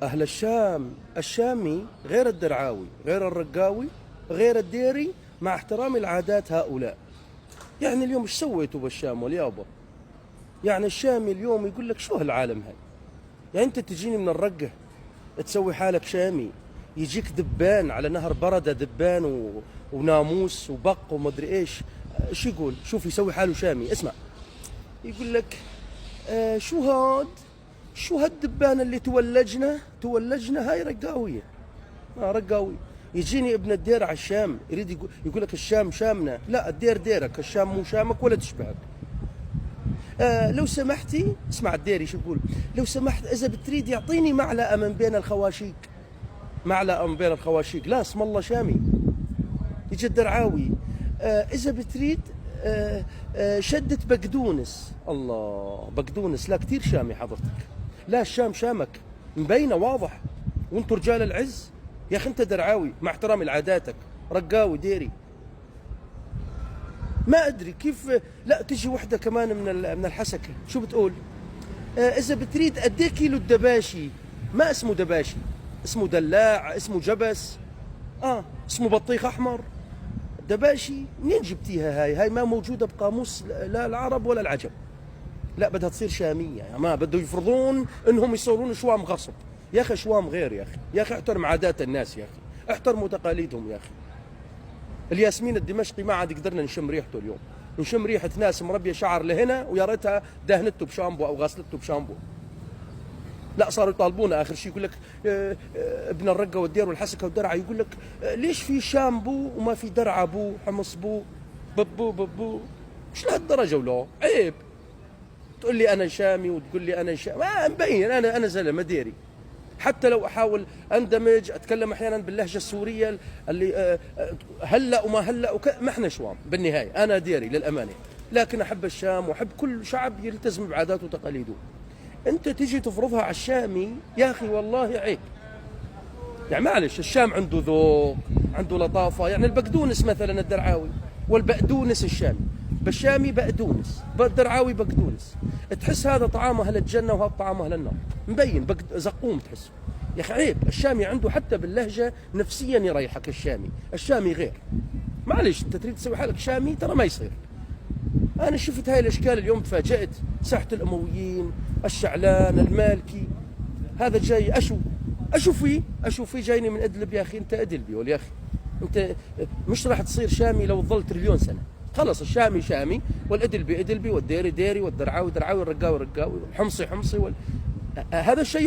أهل الشام، الشامي غير الدرعاوي غير الرقاوي غير الديري، مع احترام العادات هؤلاء. يعني اليوم ايش سويتوا بالشام واليابا؟ يعني الشامي اليوم يقول لك شو هالعالم هاي؟ يعني انت تجيني من الرقة تسوي حالك شامي، يجيك دبان على نهر بردة، دبان وناموس وبق ومدري ايش. ايش يقول؟ شوف يسوي حاله شامي، اسمع يقول لك شو هاد؟ شو هالدبانة اللي تولجنا هاي رقاوية. رقاوي. يجيني ابن الدير على الشام يريد يقول لك الشام شامنا، لا الدير ديرك، الشام مو شامك ولا تشبهك. لو سمحتي، اسمع الديري شو يقول، لو سمحت اذا بتريد يعطيني معلقة من بين الخواشيق. معلقة من بين الخواشيق، لا اسم الله شامي. يجي الدرعاوي اذا بتريد شدة بقدونس. الله، بقدونس لا كثير شامي حضرتك. لا الشام شامك مبينة واضح، وانتم رجال العز. يا اخي انت درعاوي مع احترامي لعاداتك، رقاوي ديري. ما ادري كيف. لا تجي وحده كمان من الحسكه شو بتقول؟ اذا بتريد قد ايه كيلو الدباشي. ما اسمه دباشي، اسمه دلاع، اسمه جبس، اسمه بطيخ احمر. دباشي منين جبتيها هاي ما موجوده بقاموس لا العرب ولا العجم. لا بدها تصير شاميه، يعني ما بده يفرضون انهم يصورون شوام غصب. يا اخي شوام غير، يا اخي احترم عادات الناس، يا اخي احترموا تقاليدهم. يا اخي الياسمين الدمشقي ما عاد قدرنا نشم ريحته اليوم، نشم ريحه ناس مربيه شعر لهنا ويا ريتها دهنته بشامبو او غسلته بشامبو. لا صاروا يطالبونا اخر شيء، يقول لك ابن الرقه والدير والحسكه والدرعه، يقول لك ليش في شامبو وما في درعه بو، حمص بو، ببو. مش لهالدرجه ولو عيب تقول لي انا شامي وتقول لي انا شامي. ما مبين انا زلمه ديري. حتى لو احاول اندمج اتكلم احيانا باللهجه السوريه اللي هلا وما هلا ما احنا شوام بالنهايه، انا ديري للامانه، لكن احب الشام واحب كل شعب يلتزم بعاداته وتقاليده. انت تيجي تفرضها على الشامي يا اخي والله عيب. يعني معلش الشام عنده ذوق، عنده لطافه. يعني البقدونس مثلا الدرعاوي، والبقدونس الشامي، بالشامي بقدونس، بالدرعاوي بقدونس. تحس هذا طعام اهل الجنه وهذا طعام اهل النار، مبين زقوم تحسه. يا اخي عيب. الشامي عنده حتى باللهجه نفسيا يريحك. الشامي غير. معلش انت تريد تسوي حالك شامي ترى ما يصير. انا شفت هاي الاشكال اليوم تفاجأت. ساحه الامويين، الشعلان، المالكي، هذا جاي اشو فيه جايني من ادلب. يا اخي انت ادلبي يا اخي، انت مش راح تصير شامي لو تظل تريليون سنه. خلص الشامي شامي، والادلبي ادلبي، والديري ديري، والدرعاوي درعاوي، والرقاوي رقاوي، والحمصي حمصي هذا الشيء